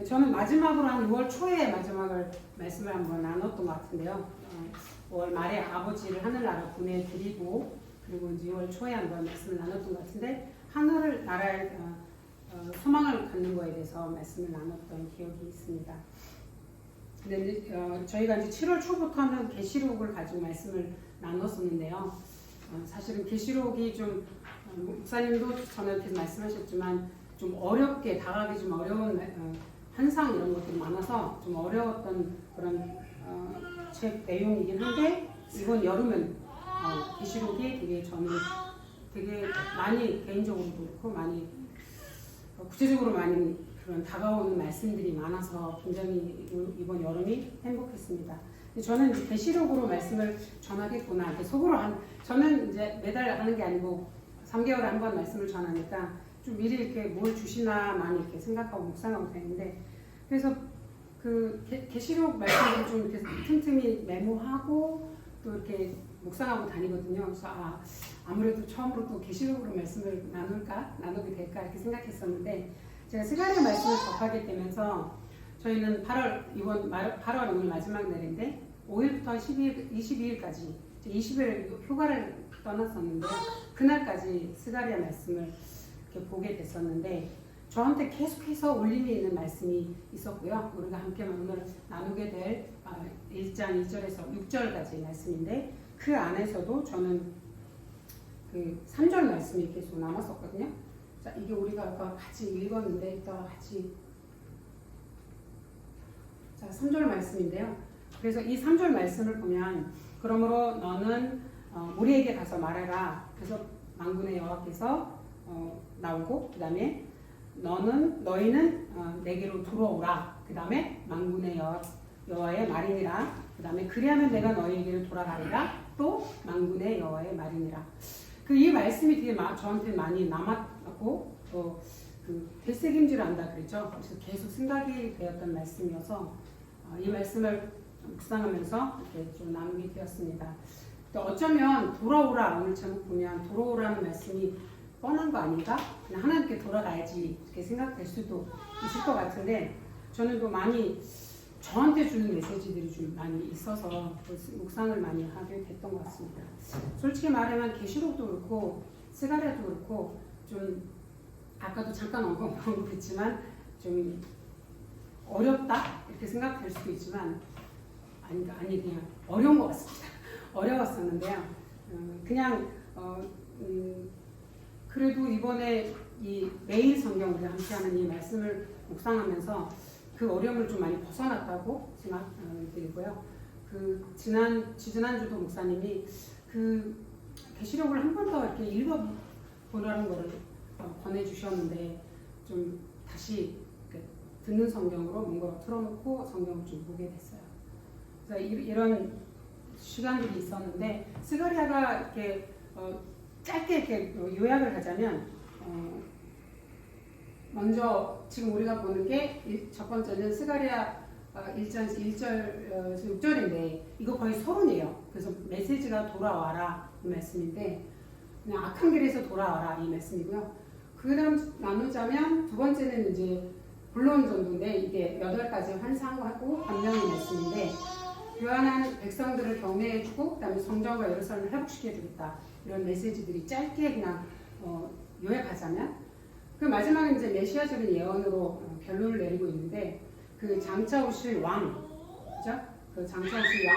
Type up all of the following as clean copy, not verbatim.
저는 마지막으로 한 6월 초에 마지막을 말씀을 한번 나눴던 것 같은데요. 5월 말에 아버지를 하늘나라 보내드리고 그리고 이제 6월 초에 한번 말씀을 나눴던 것 같은데 하늘나라의 소망을 갖는 거에 대해서 말씀을 나눴던 기억이 있습니다. 근데 저희가 이제 7월 초부터는 계시록을 가지고 말씀을 나눴었는데요. 사실은 계시록이 좀 목사님도 저한테 말씀하셨지만 좀 어렵게 다가가기 좀 어려운 환상 이런 것들이 많아서 좀 어려웠던 그런 책 내용이긴 한데 이번 여름은 계시록이 되게 저는 되게 많이 개인적으로도 그렇고 많이 구체적으로 많이 그런 다가오는 말씀들이 많아서 굉장히 이번 여름이 행복했습니다. 저는 이제 계시록으로 말씀을 전하겠구나 이렇게 속으로 저는 이제 매달 하는 게 아니고 3개월에 한 번 말씀을 전하니까 좀 미리 이렇게 뭘 주시나 많이 이렇게 생각하고 묵상하고 다니는데 그래서 그 계시록 말씀을 좀 이렇게 틈틈이 메모하고 또 이렇게 묵상하고 다니거든요. 그래서 아무래도 처음으로 또 계시록으로 말씀을 나누게 될까 이렇게 생각했었는데 제가 스가랴 말씀을 접하게 되면서 저희는 8월 오늘 마지막 날인데 5일부터 22일까지 20일 휴가를 떠났었는데 그날까지 스가랴 말씀을 이렇게 보게 됐었는데 저한테 계속해서 울림이 있는 말씀이 있었고요. 우리가 함께 오늘 나누게 될 1장 2절에서 6절까지 말씀인데 그 안에서도 저는 그 3절 말씀이 계속 남았었거든요. 자, 이게 우리가 아까 같이 읽었는데 이따 같이 자, 3절 말씀인데요. 그래서 이 3절 말씀을 보면 그러므로 너는 우리에게 가서 말해라. 그래서 만군의 여호와께서 나오고 그 다음에 너희는 내게로 들어오라. 그 다음에 만군의 여호와의 말이니라. 그 다음에 그리하면 내가 너희에게로 돌아가리라. 또 만군의 여호와의 말이니라. 이 말씀이 되게 저한테 많이 남았고 또 그 되새김질 한다 그랬죠. 그래서 계속 생각이 되었던 말씀이어서 이 말씀을 묵상하면서 이렇게 좀 나누게 되었습니다. 또 어쩌면 돌아오라 오늘 제목 보면 돌아오라는 말씀이 뻔한 거 아닌가? 그냥 하나님께 돌아가야지 이렇게 생각될 수도 있을 것 같은데 저는 또 많이 저한테 주는 메시지들이 좀 많이 있어서 묵상을 많이 하게 됐던 것 같습니다. 솔직히 말하면 계시록도 그렇고 스가랴도 그렇고 좀 아까도 잠깐 언급했지만 좀 어렵다 이렇게 생각될 수도 있지만 아니 그냥 어려운 것 같습니다. 어려웠었는데요. 그냥 그래도 이번에 이 매일 성경 우리 함께하는 이 말씀을 묵상하면서 그 어려움을 좀 많이 벗어났다고 생각되고요. 지난주도 목사님이 그 계시록을 한 번 더 이렇게 읽어보라는 거를 권해주셨는데 좀 다시 듣는 성경으로 뭔가를 틀어놓고 성경을 좀 보게 됐어요. 그래서 이런 시간들이 있었는데 스가랴가 이렇게 짧게 이렇게 요약을 하자면 먼저 지금 우리가 보는 게 첫 번째는 스가랴 1장 1절에서 6절인데 이거 거의 서론이에요. 그래서 메시지가 돌아와라 이 말씀인데 그냥 악한 길에서 돌아와라 이 말씀이고요. 그 다음 나누자면 두 번째는 이제 불론 전도인데 이게 8가지 환상하고 반면의 말씀인데 교환한 백성들을 격려해주고 그다음에 성전과 예루살렘을 회복시켜주겠다 이런 메시지들이 짧게 그냥 요약하자면 그 마지막에 이제 메시아적인 예언으로 결론을 내리고 있는데 그 장차 오실 왕, 그죠? 그 장차 오실 왕,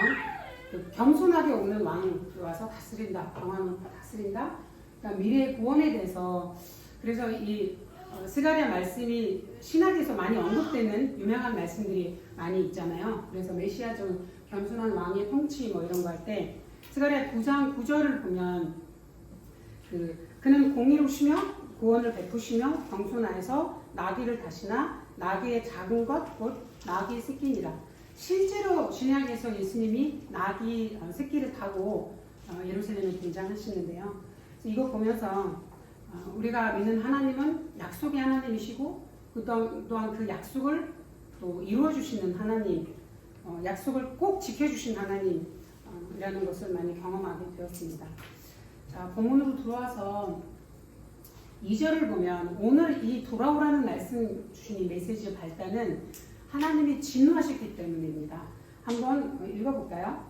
그 겸손하게 오는 왕이 와서 다스린다, 왕은 다스린다. 그러니까 미래의 구원에 대해서 그래서 이 스가랴 말씀이 신학에서 많이 언급되는 유명한 말씀들이 많이 있잖아요. 그래서 메시아적 겸손한 왕의 통치 뭐 이런 거 할 때 스가랴 9장 9절을 보면 그는 공의로우시며 구원을 베푸시며 겸손하여서 나귀를 다시나 나귀의 작은 것 곧 나귀의 새끼니라. 실제로 신약에서 예수님이 나귀 새끼를 타고 예루살렘에 등장하시는데요. 이거 보면서 우리가 믿는 하나님은 약속의 하나님이시고 또한 그 약속을 또 이루어주시는 하나님, 약속을 꼭 지켜주신 하나님이라는 것을 많이 경험하게 되었습니다. 자, 본문으로 들어와서 2절을 보면 오늘 이 돌아오라는 말씀 주신 이 메시지의 발단은 하나님이 진노하셨기 때문입니다. 한번 읽어볼까요?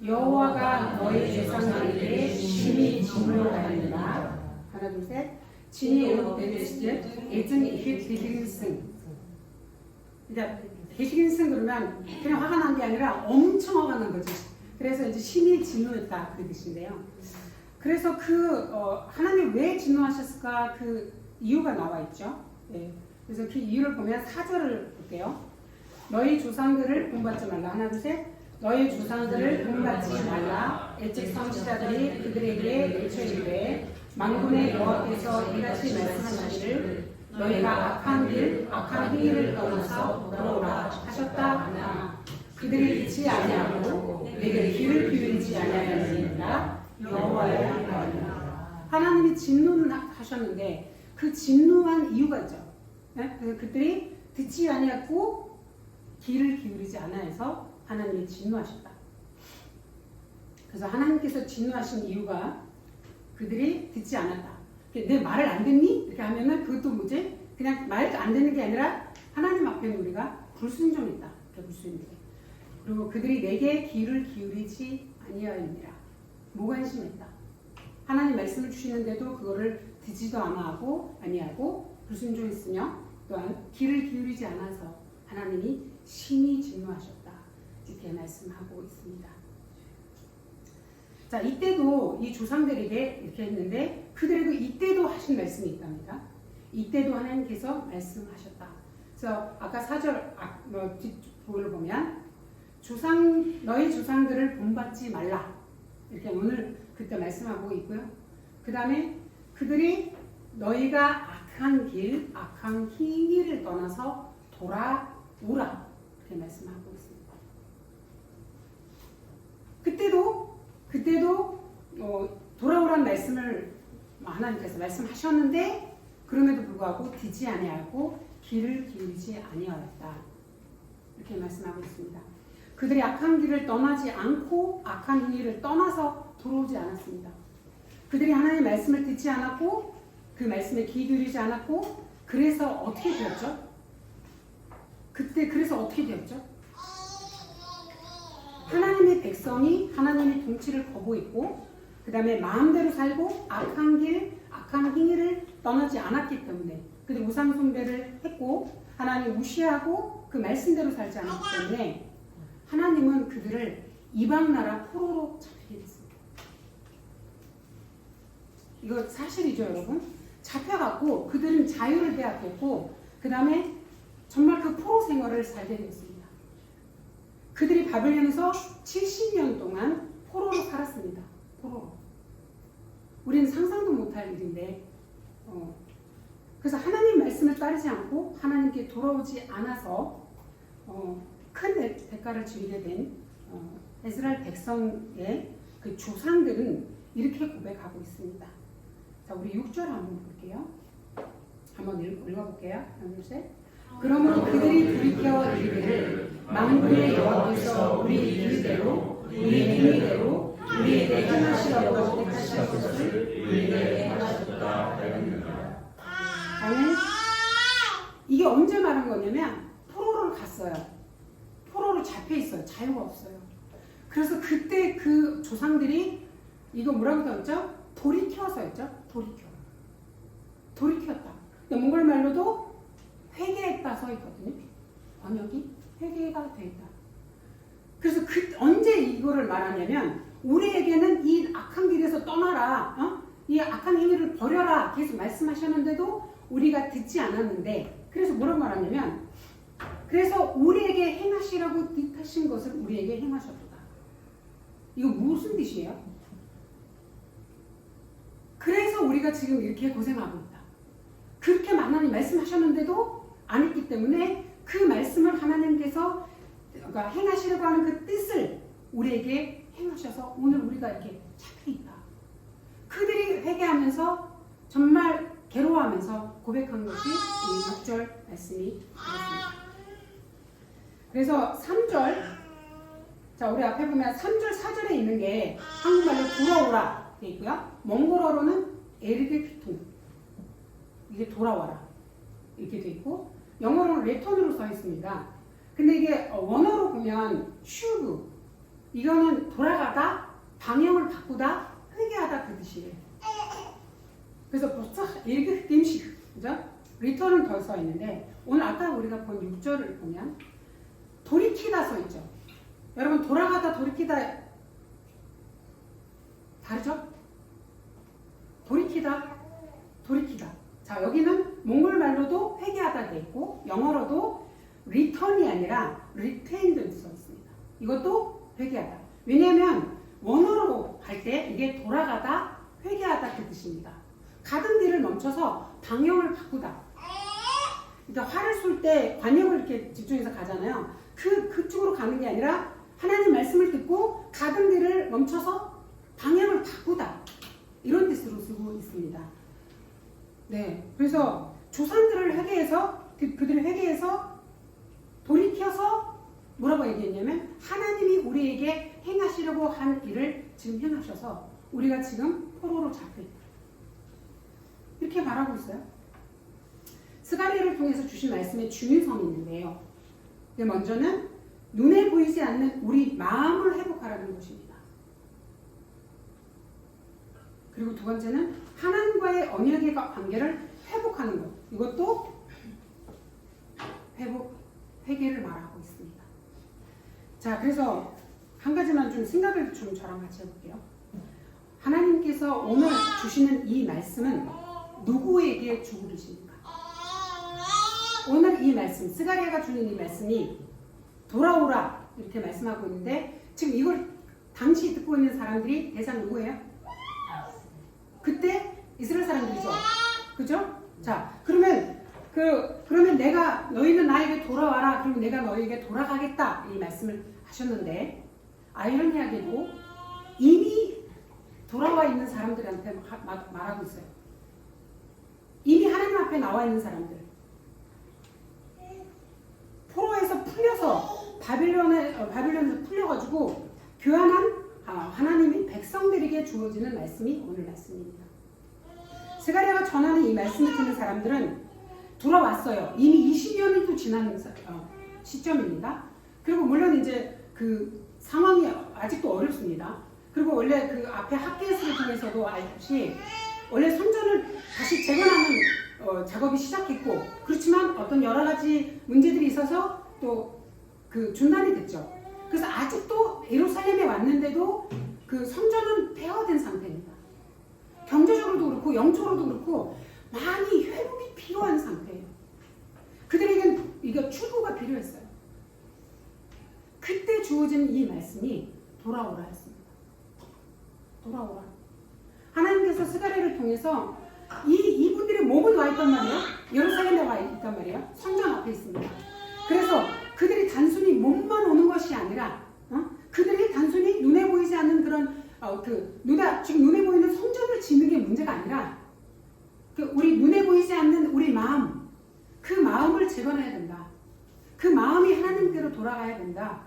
여호와가 너희 조상들에게 심히 진노하였느니라. 하나 둘 셋. 진이 오르되듯이 예증 히기린승. 히기린승 그러면 그냥 화가 난 게 아니라 엄청 화가 난 거지. 그래서 이제 심히 진노했다 그 뜻인데요. 그래서 하나님 왜 진노하셨을까 그 이유가 나와 있죠. 네. 그래서 그 이유를 보면 4절을 볼게요. 너희 조상들을 본받지 말라. 하나 둘 셋. 너희 조상들을 본받지 말라. 일찍 선지자들이 그들에게 내쳐 이르되 만군의 여호와께서 이같이 말씀하시기를 너희가 악한 길, 악한 행위를 떠나서 돌아오라 하셨다 하나 그들이 듣지 아니하고 내게 귀를 기울이지 아니하였느니라. 여호와의 말이라. 하나님이 진노는 하셨는데 그 진노한 이유가 있죠. 네? 그래서 그들이 듣지 아니하고 귀를 기울이지 않아서 하나님이 진노하셨다. 그래서 하나님께서 진노하신 이유가 그들이 듣지 않았다. 내 말을 안 듣니? 이렇게 하면은 그것도 뭐지? 그냥 말도 안 듣는 게 아니라 하나님 앞에는 우리가 불순종했다. 이렇게 볼 수 있는데. 그리고 그들이 내게 귀를 기울이지 아니하였느니라. 무관심했다. 하나님 말씀을 주시는데도 그거를 듣지도 아니하고 불순종했으며 또한 귀를 기울이지 않아서 하나님이 심히 진노하셨다. 이렇게 말씀하고 있습니다. 자, 이때도 이 조상들에게 이렇게 했는데 그들에게 이때도 하신 말씀이 있답니다. 이때도 하나님께서 말씀하셨다. 그래서 아까 4절 뒷부분을 보면 너희 조상들을 본받지 말라. 이렇게 오늘 그때 말씀하고 있고요. 그 다음에 그들이 너희가 악한 길, 악한 행위를 떠나서 돌아오라. 이렇게 말씀하고 있습니다. 그때도 돌아오라는 말씀을 하나님께서 말씀하셨는데 그럼에도 불구하고 듣지 아니하고 귀를 기울이지 아니하였다. 이렇게 말씀하고 있습니다. 그들이 악한 길을 떠나지 않고 악한 행위를 떠나서 돌아오지 않았습니다. 그들이 하나님의 말씀을 듣지 않았고 그 말씀에 귀 기울이지 않았고 그래서 어떻게 되었죠? 그래서 어떻게 되었죠? 하나님의 백성이 하나님의 통치를 거부했고 그 다음에 마음대로 살고 악한 길, 악한 행위를 떠나지 않았기 때문에 그들이 우상 숭배를 했고 하나님 무시하고 그 말씀대로 살지 않았기 때문에 하나님은 그들을 이방 나라 포로로 잡히게 됐습니다. 이거 사실이죠, 여러분? 잡혀갖고 그들은 자유를 빼앗겼고 그 다음에 정말 그 포로 생활을 살게 되었습니다. 그들이 바벨론에서 70년 동안 포로로 살았습니다. 포로로. 우리는 상상도 못할 일인데 그래서 하나님 말씀을 따르지 않고 하나님께 돌아오지 않아서 큰 대가를 치르게 된 이스라엘 백성의 그 조상들은 이렇게 고백하고 있습니다. 자, 우리 6절 한번 볼게요. 한번 읽어볼게요. 하나, 둘, 셋. 그러므로 그들이 돌이켜 이르기를 만군의 여호와께서 우리 길대로 우리 행위대로 우리에게 행하시려고 택하신 것을 우리에게 행하셨다 하였느니라. 아멘. 이게 언제 말한 거냐면 포로로 갔어요. 포로로 잡혀 있어요. 자유가 없어요. 그래서 그때 그 조상들이 이거 뭐라고 되었죠? 돌이켜서였죠. 돌이켰다. 몽골 말로도 회개했다 써 있거든요. 번역이 회개가 됐다. 그래서 언제 이거를 말하냐면 우리에게는 이 악한 길에서 떠나라, 이 악한 행위를 버려라 계속 말씀하셨는데도 우리가 듣지 않았는데 그래서 뭐라고 말하냐면 그래서 우리에게 행하시라고 뜻하신 것을 우리에게 행하셨도다. 이거 무슨 뜻이에요? 그래서 우리가 지금 이렇게 고생하고 있다. 그렇게 하나님 말씀하셨는데도 안 했기 때문에 그 말씀을 하나님께서 행하시려고 하는 그 뜻을 우리에게 행하셔서 오늘 우리가 이렇게 잡혀있다. 그들이 회개하면서 정말 괴로워하면서 고백한 것이 이 6절 말씀이 되었습니다. 그래서 3절, 자 우리 앞에 보면 3절 4절에 있는 게 한국말로 돌아오라 되어 있고요. 몽골어로는 에르게피통 이게 돌아와라 이렇게 돼 있고 영어로는 return으로 써 있습니다. 근데 이게 원어로 보면 should 이거는 돌아가다, 방향을 바꾸다, 회개하다 그 뜻이에요. 그래서 벌써 이렇게 림식 그죠? return은 더 써 있는데 오늘 아까 우리가 본 6절을 보면 돌이키다 써 있죠. 여러분 돌아가다 돌이키다 다르죠? 돌이키다 자 여기는 몽골 말로도 회개하다 돼 있고 영어로도 return이 아니라 retained 써 있습니다. 이것도 회개하다. 왜냐하면 원어로 할 때 이게 돌아가다 회개하다 그 뜻입니다. 가던 길을 멈춰서 방향을 바꾸다. 그러니까 화를 쏠 때 관역을 이렇게 집중해서 가잖아요. 그쪽으로 가는 게 아니라 하나님 말씀을 듣고 가던 길을 멈춰서 방향을 바꾸다. 이런 뜻으로 쓰고 있습니다. 네, 그래서 조상들을 회개해서 그들을 회개해서 돌이켜서 뭐라고 얘기했냐면 하나님이 우리에게 행하시려고 한 일을 지금 행하셔서 우리가 지금 포로로 잡혀 있다. 이렇게 말하고 있어요. 스가랴를 통해서 주신 말씀에 중요성이 있는데요. 먼저는 눈에 보이지 않는 우리 마음을 회복하라는 것입니다. 그리고 두 번째는 하나님과의 언약의 관계를 회복하는 것. 이것도 회개를 말하고 있습니다. 자, 그래서 한 가지만 좀 생각을 좀 저랑 같이 해볼게요. 하나님께서 오늘 주시는 이 말씀은 누구에게 주고 계십니까? 오늘 이 말씀, 스가랴가 주는 이 말씀이 돌아오라 이렇게 말씀하고 있는데 지금 이걸 당시 듣고 있는 사람들이 대상 누구예요? 그때 이스라엘 사람들이죠. 그죠? 자, 그러면 내가 너희는 나에게 돌아와라. 그러면 내가 너희에게 돌아가겠다. 이 말씀을 하셨는데 아이러니하게도 이미 돌아와 있는 사람들한테 말하고 있어요. 이미 하나님 앞에 나와 있는 사람들. 포로에서 풀려서 바빌론에서 풀려가지고 교환한 하나님의 백성들에게 주어지는 말씀이 오늘 말씀입니다. 스가랴가 전하는 이 말씀을 듣는 사람들은 돌아왔어요. 이미 20년이 지난 시점입니다. 그리고 물론 이제 그 상황이 아직도 어렵습니다. 그리고 원래 그 앞에 핫게스를 통해서도 알듯이 원래 성전을 다시 재건하는 작업이 시작했고 그렇지만 어떤 여러 가지 문제들이 있어서 또 그 중단이 됐죠. 그래서 아직도 예루살렘에 왔는데도 그 성전은 폐허된 상태입니다. 경제적으로도 그렇고 영적으로도 그렇고 많이 회복이 필요한 상태예요. 그들에겐 이거 출구가 필요했어요. 그때 주어진 이 말씀이 돌아오라 했습니다. 돌아오라. 하나님께서 스가랴를 통해서 이분들의 몸은 와 있단 말이에요. 예루살렘에 와 있단 말이에요. 성전 앞에 있습니다. 그래서 그들이 단순히 몸만 오는 것이 아니라 그들이 단순히 눈에 보이지 않는 그런 지금 눈에 보이는 성전을 짓는 게 문제가 아니라 우리 눈에 보이지 않는 우리 마음, 그 마음을 재건해야 된다. 그 마음이 하나님께로 돌아가야 된다.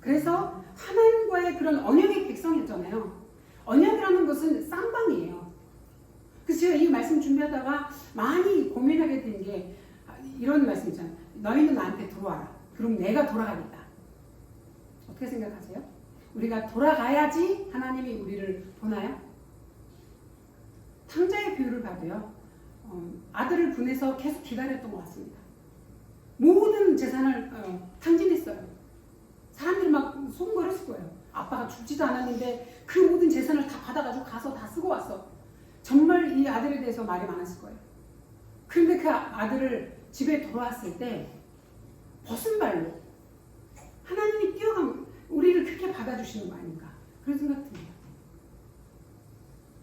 그래서 하나님과의 그런 언약의 백성이었잖아요. 언약이라는 것은 쌍방이에요. 그래서 제가 이 말씀 준비하다가 많이 고민하게 된 게 이런 말씀 있잖아요. 너희는 나한테 들어와라. 그럼 내가 돌아가겠다. 어떻게 생각하세요? 우리가 돌아가야지 하나님이 우리를 보나요? 탕자의 비유를 봐도요. 아들을 분해서 계속 기다렸던 것 같습니다. 모든 재산을 탕진했어요. 사람들이 막 소문거렸을 거예요. 아빠가 죽지도 않았는데 그 모든 재산을 다 받아가지고 가서 다 쓰고 왔어. 정말 이 아들에 대해서 말이 많았을 거예요. 그런데 그 아들을 집에 돌아왔을 때 벗은 발로 하나님이 뛰어가면 우리를 그렇게 받아주시는 거 아닌가 그런 생각 듭니다.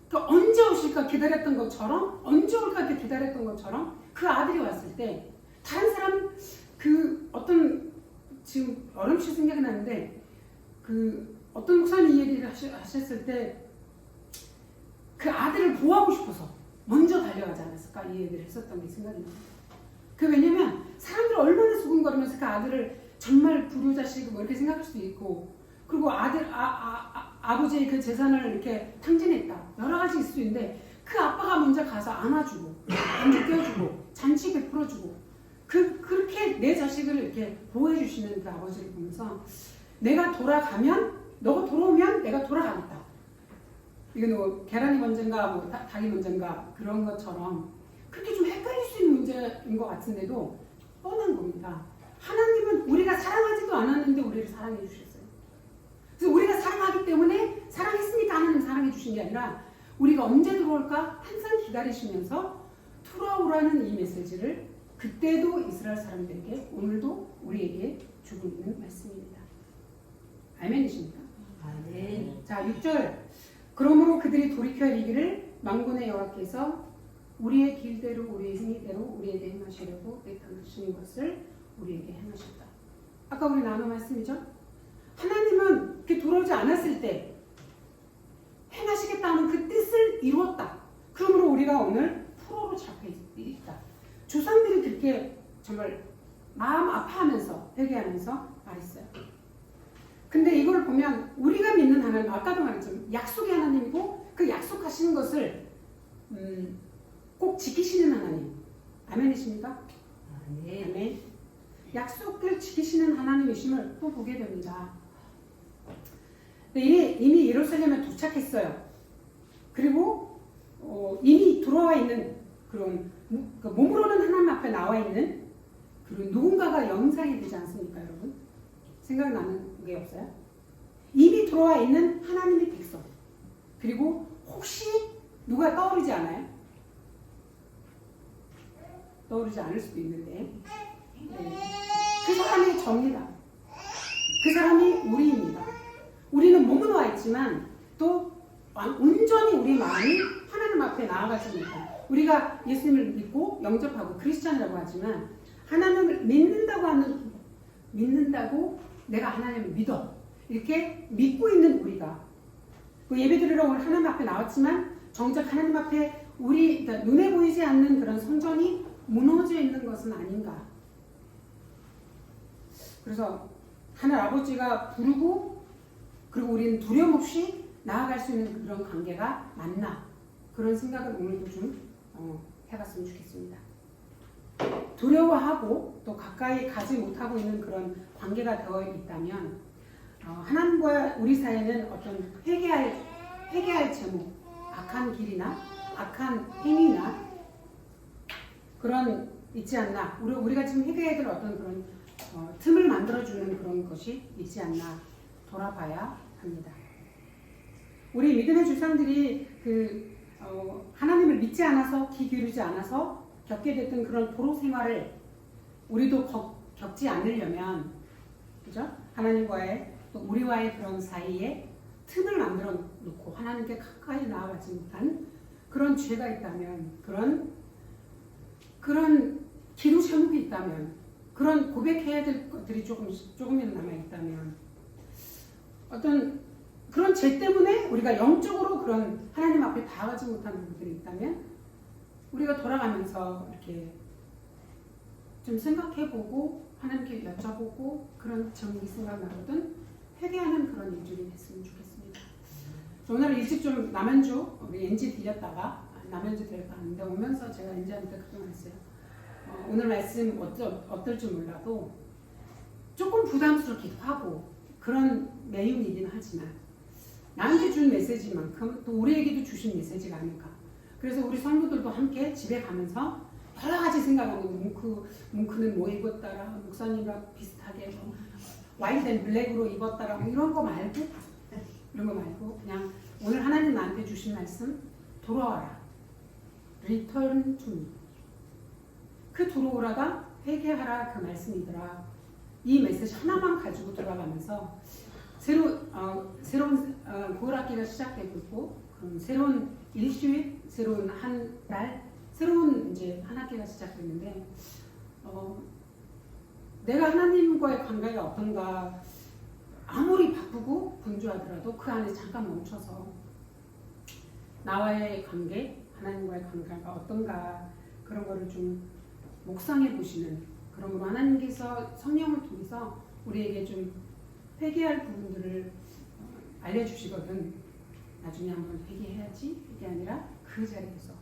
그러니까 언제 오실까 기다렸던 것처럼 언제 올까 이렇게 기다렸던 것처럼 그 아들이 왔을 때 다른 사람 지금 어렴풋이 생각이 나는데 어떤 목사님 이 얘기를 하셨을 때 그 아들을 보호하고 싶어서 먼저 달려가지 않았을까 이 얘기를 했었던 게 생각이 납니다. 왜냐면 사람들이 얼마나 수군거리면서 그 아들을 정말 불효자식 뭐 이렇게 생각할 수도 있고 그리고 아버지의 그 재산을 이렇게 탕진했다 여러 가지 있을 수 있는데 그 아빠가 먼저 가서 안아주고 안주 껴주고 잔치 베풀어주고 그렇게 내 자식을 이렇게 보호해주시는 그 아버지를 보면서 내가 돌아가면 너가 돌아오면 내가 돌아가겠다. 이건 뭐 계란이 먼저인가 뭐 닭이 먼저인가 그런 것처럼 그렇게 좀 헷갈릴 수 있는 문제인 것 같은데도 뻔한 겁니다. 하나님은 우리가 사랑하지도 않았는데 우리를 사랑해 주셨어요. 그래서 우리가 사랑하기 때문에 사랑했으니까 하나님 사랑해 주신 게 아니라 우리가 언제 들어올까 항상 기다리시면서 돌아오라는 이 메시지를 그때도 이스라엘 사람들에게 오늘도 우리에게 주고 있는 말씀입니다. 아멘이십니까? 아멘. 자 6절 그러므로 그들이 돌이켜 이르기를 만군의 여호와께서 우리의 길대로 우리의 행위대로 우리에게 행하시려고 나타나시는 것을 우리에게 행하셨다. 아까 우리 나눈 말씀이죠. 하나님은 이렇게 돌아오지 않았을 때 행하시겠다는 그 뜻을 이루었다. 그러므로 우리가 오늘 프로로 잡혀 있다. 조상들이 그렇게 정말 마음 아파하면서 회개하면서 말했어요. 근데 이걸 보면 우리가 믿는 하나님, 아까도 말했지만 약속의 하나님이고 그 약속하시는 것을 꼭 지키시는 하나님. 아멘이십니까? 아멘. 약속을 지키시는 하나님이심을 또 보게 됩니다. 이미 예루살렘에 도착했어요. 그리고 이미 들어와 있는 그런 몸으로는 하나님 앞에 나와 있는 그런 누군가가 영상이 되지 않습니까, 여러분? 생각나는 게 없어요? 이미 들어와 있는 하나님의 백성. 그리고 혹시 누가 떠오르지 않아요? 떠오르지 않을 수도 있는데 그 사람이 접니다. 그 사람이 우리입니다. 우리는 몸은 와 있지만 또 온전히 우리 마음이 하나님 앞에 나아가지 못한 우리가 예수님을 믿고 영접하고 크리스찬이라고 하지만 하나님을 믿는다고 내가 하나님을 믿어 이렇게 믿고 있는 우리가 예배드리러 오늘 하나님 앞에 나왔지만 정작 하나님 앞에 우리 그러니까 눈에 보이지 않는 그런 성전이 무너져 있는 것은 아닌가. 그래서 하늘 아버지가 부르고 그리고 우리는 두려움 없이 나아갈 수 있는 그런 관계가 맞나 그런 생각을 오늘도 좀 해봤으면 좋겠습니다. 두려워하고 또 가까이 가지 못하고 있는 그런 관계가 되어 있다면 하나님과 우리 사이에는 어떤 회개할 제목, 악한 길이나 악한 행위나 그런 있지 않나 우리가 지금 회개해야 될 어떤 그런 틈을 만들어주는 그런 것이 있지 않나 돌아봐야 합니다. 우리 믿음의 조상들이 하나님을 믿지 않아서 귀 기울이지 않아서 겪게 됐던 그런 포로 생활을 우리도 겪지 않으려면 그죠? 하나님과의 또 우리와의 그런 사이에 틈을 만들어 놓고 하나님께 가까이 나아가지 못한 그런 죄가 있다면 그런 기도 제목이 있다면 그런 고백해야 될 것들이 조금이라도 남아 있다면 어떤 그런 죄 때문에 우리가 영적으로 그런 하나님 앞에 닿아가지 못하는 부분들이 있다면 우리가 돌아가면서 이렇게 좀 생각해보고 하나님께 여쭤보고 그런 제목이 생각나거든 회개하는 그런 일주일이 됐으면 좋겠습니다. 오늘 일찍 좀 남현주 우리 NG 들렸다가 남현주 들렸다 하는데 오면서 제가 NG한테 그렇게 말했어요. 오늘 말씀 어떨지 몰라도 조금 부담스럽기도 하고 그런 내용이긴 하지만 나한테 준 메시지만큼 또 우리에게도 주신 메시지가 아닐까. 그래서 우리 성도들도 함께 집에 가면서 여러 가지 생각하는 뭉크는 뭐 입었다라 목사님과 비슷하게 뭐 와이트 앤 블랙으로 입었다라 뭐 이런 거 말고 그냥 오늘 하나님 나한테 주신 말씀 돌아와라. Return to me. 그 돌아오라가 회개하라 그 말씀이더라. 이 메시지 하나만 가지고 돌아가면서 새로운 9월 학기가 시작되고 있고 새로운 일주일, 새로운 한 달, 새로운 이제 한 학기가 시작됐는데 내가 하나님과의 관계가 어떤가 아무리 바쁘고 분주하더라도 그 안에 잠깐 멈춰서 나와의 관계, 하나님과의 관계가 어떤가 그런 거를 좀 묵상해 보시는 그러므로 하나님께서 성령을 통해서 우리에게 좀 회개할 부분들을 알려주시거든. 나중에 한번 회개해야지. 이게 아니라 그 자리에서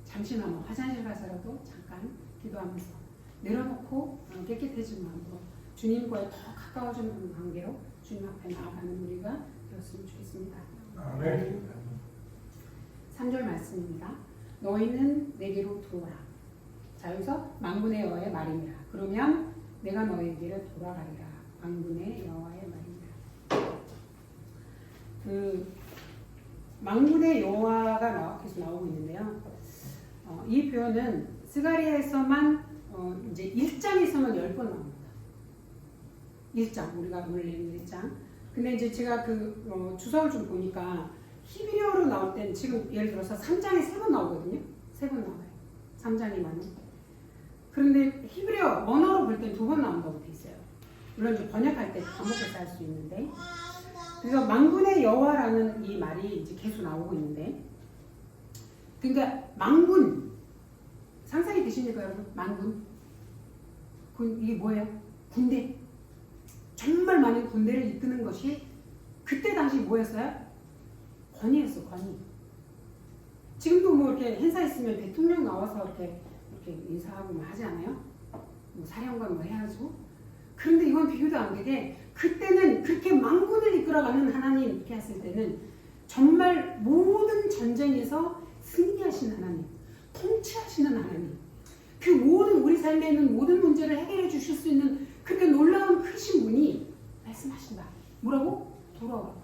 잠시나마 화장실 가서라도 잠깐 기도하면서 내려놓고 깨끗해진 마음으로 주님과의 더 가까워지는 관계로 주님 앞에 나아가는 우리가 되었으면 좋겠습니다. 아멘. 3절 말씀입니다. 너희는 내게로 들어오라. 자, 여기서 만군의 여호와의 말이니라. 그러면 내가 너희에게로 돌아가리라. 만군의 여호와의 말이니라. 그 만군의 여호와가 계속 나오고 있는데요. 이 표현은 스가랴에서만 이제 1장에서만 10번 나옵니다. 1장, 우리가 오늘 읽는 1장. 근데 이제 제가 주석을 좀 보니까 히브리어로 나올 땐 지금 예를 들어서 3장에 3번 나오거든요. 3번 나와요. 3장이 많은. 그런데 히브리어 언어로 볼 땐 2번 나온다고 돼 있어요. 물론 이제 번역할 때 반복해서 할 수 있는데. 그래서 만군의 여호와라는 이 말이 이제 계속 나오고 있는데, 그러니까 만군 상상이 되십니까, 여러분? 만군. 이게 뭐예요? 군대. 정말 많은 군대를 이끄는 것이 그때 당시 뭐였어요? 권위였어, 권위. 지금도 뭐 이렇게 행사 있으면 대통령 나와서 이렇게 인사하고 뭐 하지 않아요? 뭐 사령관 뭐 해가지고. 그런데 이건 비교도 안 되게 그때는 그렇게 만군을 이끌어가는 하나님 이렇게 했을 때는 정말 모든 전쟁에서 승리하시는 하나님, 통치하시는 하나님, 그 모든 우리 삶에 있는 모든 문제를 해결해 주실 수 있는 그때 놀라운 크신 분이 말씀하신다. 뭐라고? 돌아오라고.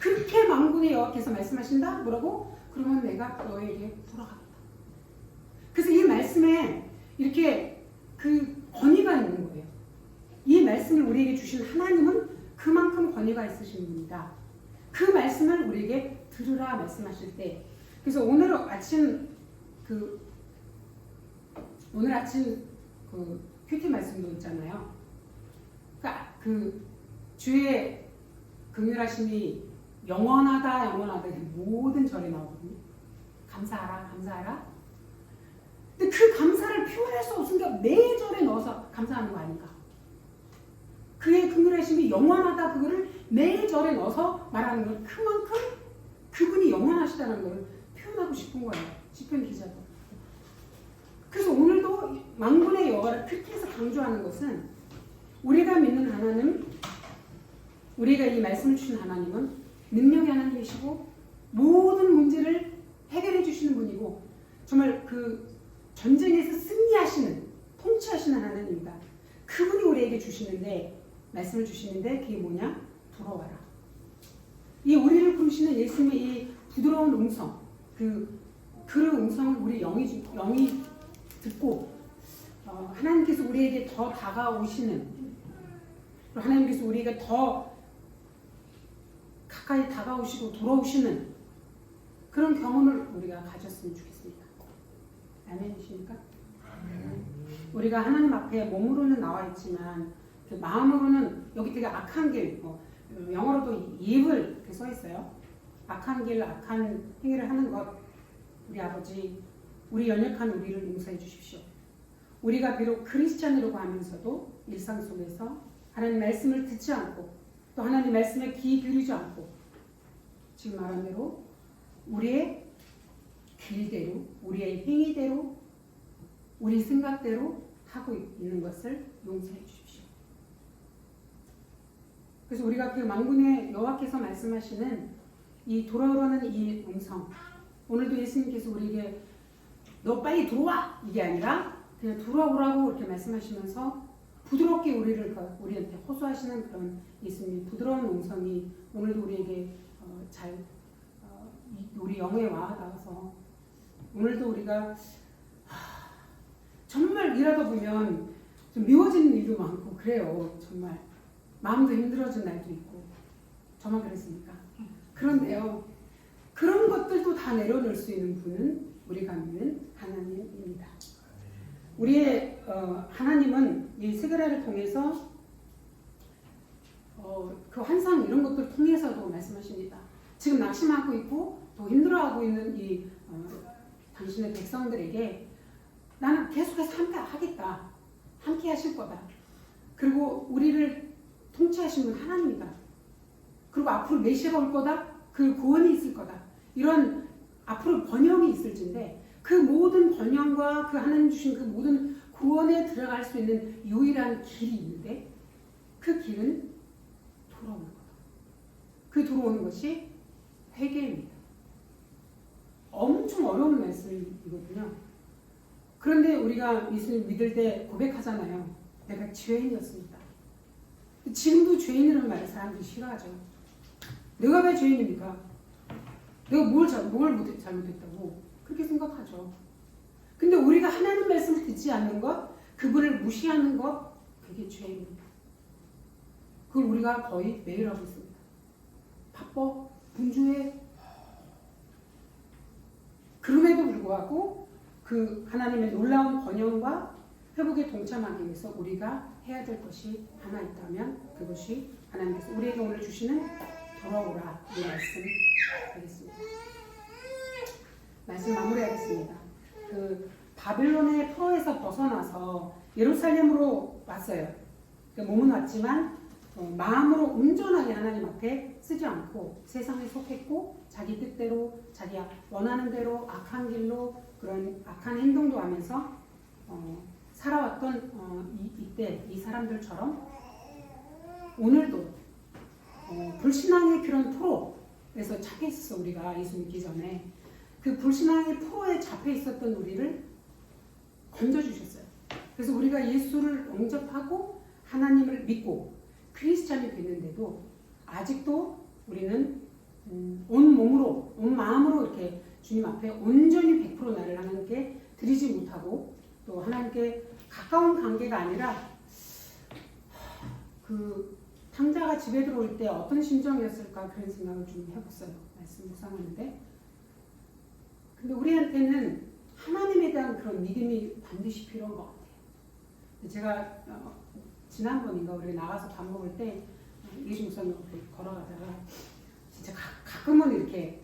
그렇게 만군의 여호와께서 말씀하신다. 뭐라고? 그러면 내가 너에게 돌아가겠다. 그래서 이 말씀에 이렇게 그 권위가 있는 거예요. 이 말씀을 우리에게 주신 하나님은 그만큼 권위가 있으신 분이다. 그 말씀을 우리에게 들으라 말씀하실 때, 그래서 오늘 아침 그 큐티 말씀도 있잖아요. 그러니까 그 주의 긍휼하심이 영원하다 모든 절에 나오거든요. 감사하라, 감사하라. 근데 그 감사를 표현할 수 없으니까 매 절에 넣어서 감사하는 거 아닌가? 그의 긍휼하심이 영원하다, 그거를 매 절에 넣어서 말하는 건 그만큼 그분이 영원하시다는 걸 표현하고 싶은 거예요. 시편 기자도. 그래서 오늘도 만군의 여호와를 그렇게 해서 강조하는 것은 우리가 믿는 하나님, 우리가 이 말씀을 주신 하나님은 능력의 하나님이시고 모든 문제를 해결해 주시는 분이고 정말 그 전쟁에서 승리하시는, 통치하시는 하나님입니다. 그분이 우리에게 주시는데, 말씀을 주시는데 그게 뭐냐? 돌아와라. 이 우리를 부르시는 예수님의 이 부드러운 음성, 그런 음성을 우리 영이 듣고 하나님께서 우리에게 더 다가오시는, 하나님께서 우리에게 더 가까이 다가오시고 돌아오시는 그런 경험을 우리가 가졌으면 좋겠습니다. 아멘이십니까? 우리가 하나님 앞에 몸으로는 나와 있지만 그 마음으로는 여기 되게 악한 길, 영어로도 evil 이렇게 써 있어요. 악한 길, 악한 행위를 하는 것, 우리 아버지, 우리 연약한 우리를 용서해 주십시오. 우리가 비록 크리스찬이라고 하면서도 일상 속에서 하나님 말씀을 듣지 않고 또 하나님 말씀에 귀 기울이지 않고 지금 말한 대로 우리의 길대로, 우리의 행위대로, 우리 생각대로 하고 있는 것을 용서해 주십시오. 그래서 우리가 그 만군의 여호와께서 말씀하시는 이 돌아오라는 이 음성, 오늘도 예수님께서 우리에게 너 빨리 들어와! 이게 아니라 그냥 돌아오라고 이렇게 말씀하시면서 부드럽게 우리한테 호소하시는 그런 예수님의 부드러운 음성이 오늘도 우리에게 우리 영에 와닿아서 오늘도 우리가 정말 일하다 보면 좀 미워지는 일도 많고 그래요. 정말 마음도 힘들어진 날도 있고. 저만 그랬습니까? 그런데요, 그런 것들도 다 내려놓을 수 있는 분은 우리가 믿는 하나님입니다. 우리의 하나님은 이 스가랴를 통해서 그 환상 이런 것들을 통해서도 말씀하십니다. 지금 낙심하고 있고 더 힘들어하고 있는 이 당신의 백성들에게 나는 계속해서 함께 하겠다. 함께 하실 거다. 그리고 우리를 통치하신 분 하나님이다. 그리고 앞으로 메시아가 올 거다. 그 구원이 있을 거다. 이런 앞으로 번영이 있을진데 그 모든 번영과 그 하나님 주신 그 모든 구원에 들어갈 수 있는 유일한 길이 있는데 그 길은 돌아오는 거다. 그 돌아오는 것이 회개입니다. 엄청 어려운 말씀이거든요. 그런데 우리가 예수님 믿을 때 고백하잖아요. 내가 죄인이었습니다. 지금도 죄인이라는 말을 사람들이 싫어하죠. 내가 왜 죄인입니까? 내가 뭘 잘못했다고 그렇게 생각하죠. 근데 우리가 하나님 말씀을 듣지 않는 것, 그분을 무시하는 것, 그게 죄입니다. 그걸 우리가 거의 매일 하고 있습니다. 바빠, 분주해. 그럼에도 불구하고 그 하나님의 놀라운 번영과 회복에 동참하기 위해서 우리가 해야 될 것이 하나 있다면 그것이 하나님께서 우리에게 오늘 주시는 돌아오라 이 말씀 되겠습니다. 말씀 마무리하겠습니다. 그 바빌론의 포로에서 벗어나서 예루살렘으로 왔어요. 몸은 왔지만 마음으로 온전하게 하나님 앞에 쓰지 않고 세상에 속했고 자기 뜻대로 자기 원하는 대로 악한 길로 그런 악한 행동도 하면서 살아왔던 이때 이 사람들처럼 오늘도 불신앙의 그런 포로에서 잡혀 있었어. 우리가 예수 믿기 전에 그 불신앙의 포로에 잡혀 있었던 우리를 건져주셨어요. 그래서 우리가 예수를 영접하고 하나님을 믿고 크리스찬이 됐는데도 아직도 우리는 온 몸으로 온 마음으로 이렇게 주님 앞에 온전히 100% 나를 하나님께 드리지 못하고 또 하나님께 가까운 관계가 아니라 그 탕자가 집에 들어올 때 어떤 심정이었을까 그런 생각을 좀 해봤어요. 말씀 묵상하는데 근데 우리한테는 하나님에 대한 그런 믿음이 반드시 필요한 것 같아요. 제가 지난번인가 우리 나가서 밥 먹을 때 예수 목사님 앞에 걸어가다가 진짜 가끔은 이렇게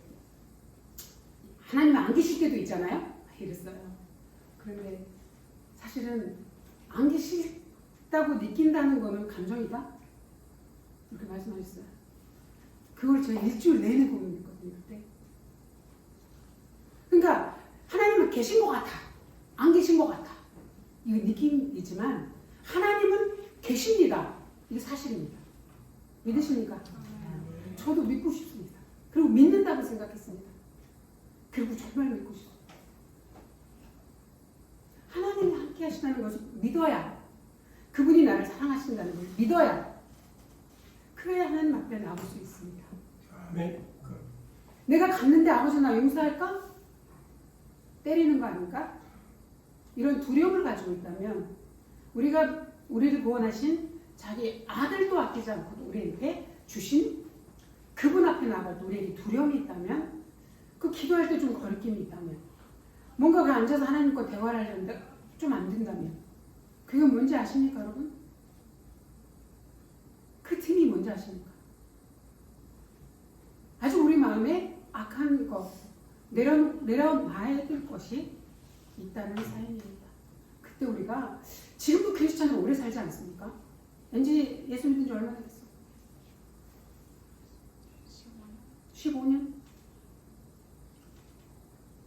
하나님 안 계실 때도 있잖아요. 이랬어요. 그런데 사실은 안 계시다고 느낀다는 거는 감정이다. 이렇게 말씀하셨어요. 그걸 제가 일주일 내내 고민했거든요. 그때. 그러니까 하나님은 계신 것 같아. 안 계신 것 같아. 이거 느낌이지만 하나님은 계십니다. 이게 사실입니다. 믿으십니까? 저도 믿고 싶습니다. 그리고 믿는다고 생각했습니다. 그리고 정말 믿고 싶습니다. 하나님이 함께 하신다는 것을 믿어야 그분이 나를 사랑하신다는 걸 믿어야 그래야 하나님 앞에 나올 수 있습니다. 네. 내가 갔는데 아버지 나 용서할까? 때리는 거 아닌가? 이런 두려움을 가지고 있다면 우리를 구원하신 자기 아들도 아끼지 않고 우리에게 주신 그분 앞에 나가도 우리에게 두려움이 있다면 그 기도할 때 좀 거리낌이 있다면 뭔가 그 앉아서 하나님과 대화를 하려는데 좀 안 된다면 그게 뭔지 아십니까 여러분? 그 틈이 뭔지 아십니까? 아주 우리 마음에 악한 것 내려놔야 될 것이 있다는 사연입니다. 그때 우리가 지금도 크리스찬으로 오래 살지 않습니까? 왠지 예수 믿은 지 얼마나 됐어? 15년?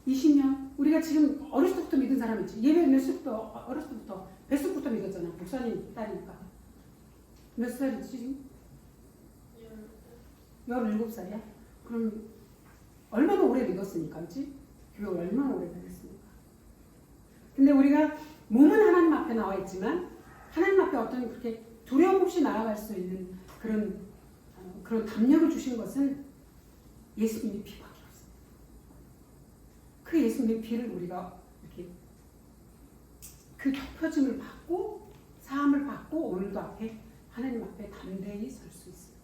20년? 우리가 지금 어렸을 때부터 믿은 사람 있지. 예배 어렸을 때부터 뱃속부터 믿었잖아. 목사님 딸이니까. 몇 살이지 지금? 17살이야? 그럼 얼마나 오래 믿었으니까, 그렇지? 교회 얼마나 오래 다녔습니까? 근데 우리가 몸은 하나님 앞에 나와 있지만 하나님 앞에 어떤 그렇게 두려움 없이 나아갈 수 있는 그런 담력을 주신 것은 예수님의 피밖에 없습니다. 그 예수님의 피를 우리가 이렇게 그 덮여짐을 받고 사함을 받고 오늘도 하나님 앞에 담대히 설 수 있습니다.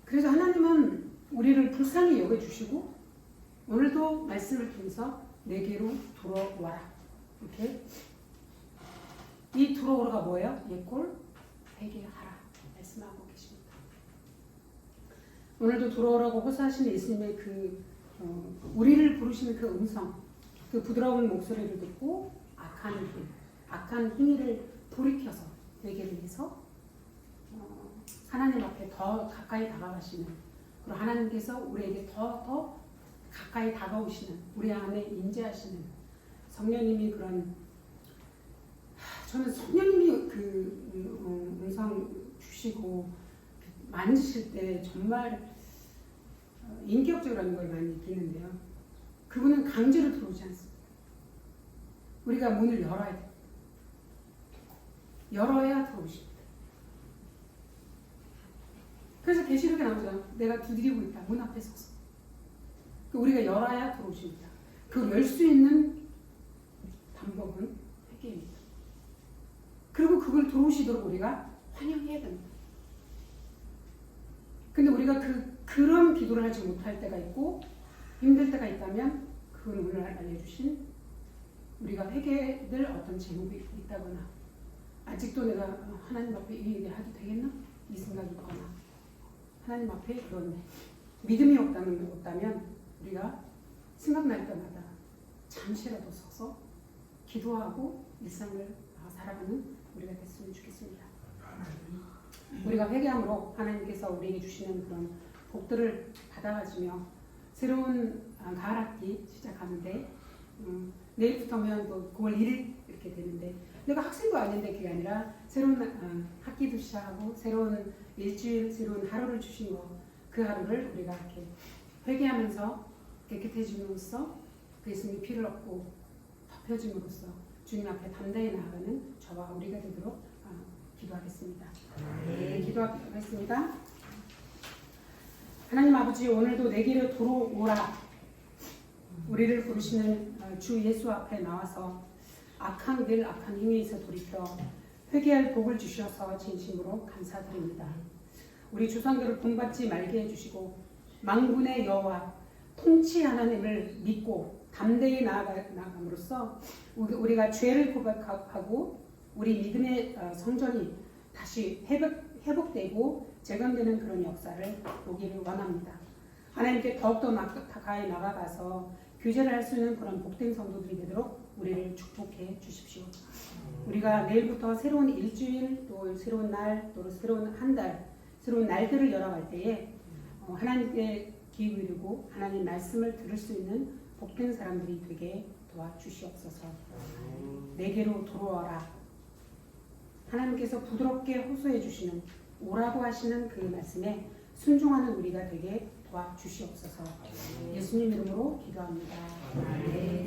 그래서 하나님은 우리를 불쌍히 여겨주시고 오늘도 말씀을 통해서 내게로 돌아와라. 이렇게 이 돌아오라가 뭐예요? 옛골 회개하라 말씀하고 계십니다. 오늘도 돌아오라고 호소하시는 예수님의 우리를 부르시는 그 음성, 그 부드러운 목소리를 듣고 악한 행위를 돌이켜서 회개를 해서 하나님 앞에 더 가까이 다가가시는 그리고 하나님께서 우리에게 더 가까이 다가오시는, 우리 안에 임재하시는 성령님이 그런, 저는 성령님이 그 음성 주시고 만지실 때 정말 인격적이라는 걸 많이 느끼는데요. 그분은 강제로 들어오지 않습니다. 우리가 문을 열어야 돼요. 열어야 들어오십니다. 그래서 계시록에 나오죠. 내가 두드리고 있다. 문 앞에 서서. 우리가 열어야 들어오십니다. 그 열 수 있는 방법은 회개입니다. 그리고 그걸 들어오시도록 우리가 환영해야 됩니다. 근데 우리가 그런 기도를 하지 못할 때가 있고 힘들 때가 있다면 그건 오늘 알려주신 우리가 회개될 어떤 제목이 있다거나 아직도 내가 하나님 앞에 이 얘기 해도 되겠나? 이 생각이 있거나 하나님 앞에 그런 믿음이 없다면 우리가 생각날 때마다 잠시라도 서서 기도하고 일상을 살아가는 우리가 됐으면 좋겠습니다. 우리가 회개함으로 하나님께서 우리에게 주시는 그런 복들을 받아가지며 새로운 가을 학기 시작하는데 내일부터면 또 9월 1일 이렇게 되는데 내가 학생도 아닌데 그게 아니라 새로운 학기도 시작하고 새로운 일주일, 새로운 하루를 주신 거, 그 하루를 우리가 이렇게 회개하면서 깨끗해짐으로써 예수님의 피를 얻고 덮여짐으로써 주님 앞에 담대히 나아가는 저와 우리가 되도록 기도하겠습니다. 네, 기도하겠습니다. 하나님 아버지, 오늘도 내게로 돌아오라. 우리를 부르시는 주 예수 앞에 나와서 악한 행위에서 돌이켜 회개할 복을 주셔서 진심으로 감사드립니다. 우리 주상들을 본받지 말게 해주시고 만군의 여호와 통치 하나님을 믿고 담대히 나아감으로써 우리가 죄를 고백하고 우리 믿음의 성전이 다시 회복되고 재건되는 그런 역사를 보기를 원합니다. 하나님께 더욱더 가까이 나가가서 교제를 할 수 있는 그런 복된 성도들이 되도록 우리를 축복해 주십시오. 우리가 내일부터 새로운 일주일, 또 새로운 날, 또 새로운 한 달, 새로운 날들을 열어갈 때에 하나님께 기울이고 하나님 말씀을 들을 수 있는 복된 사람들이 되게 도와주시옵소서. 내게로 돌아와라. 하나님께서 부드럽게 호소해 주시는 오라고 하시는 그 말씀에 순종하는 우리가 되게 도와주시옵소서. 예수님 이름으로 기도합니다. 아멘.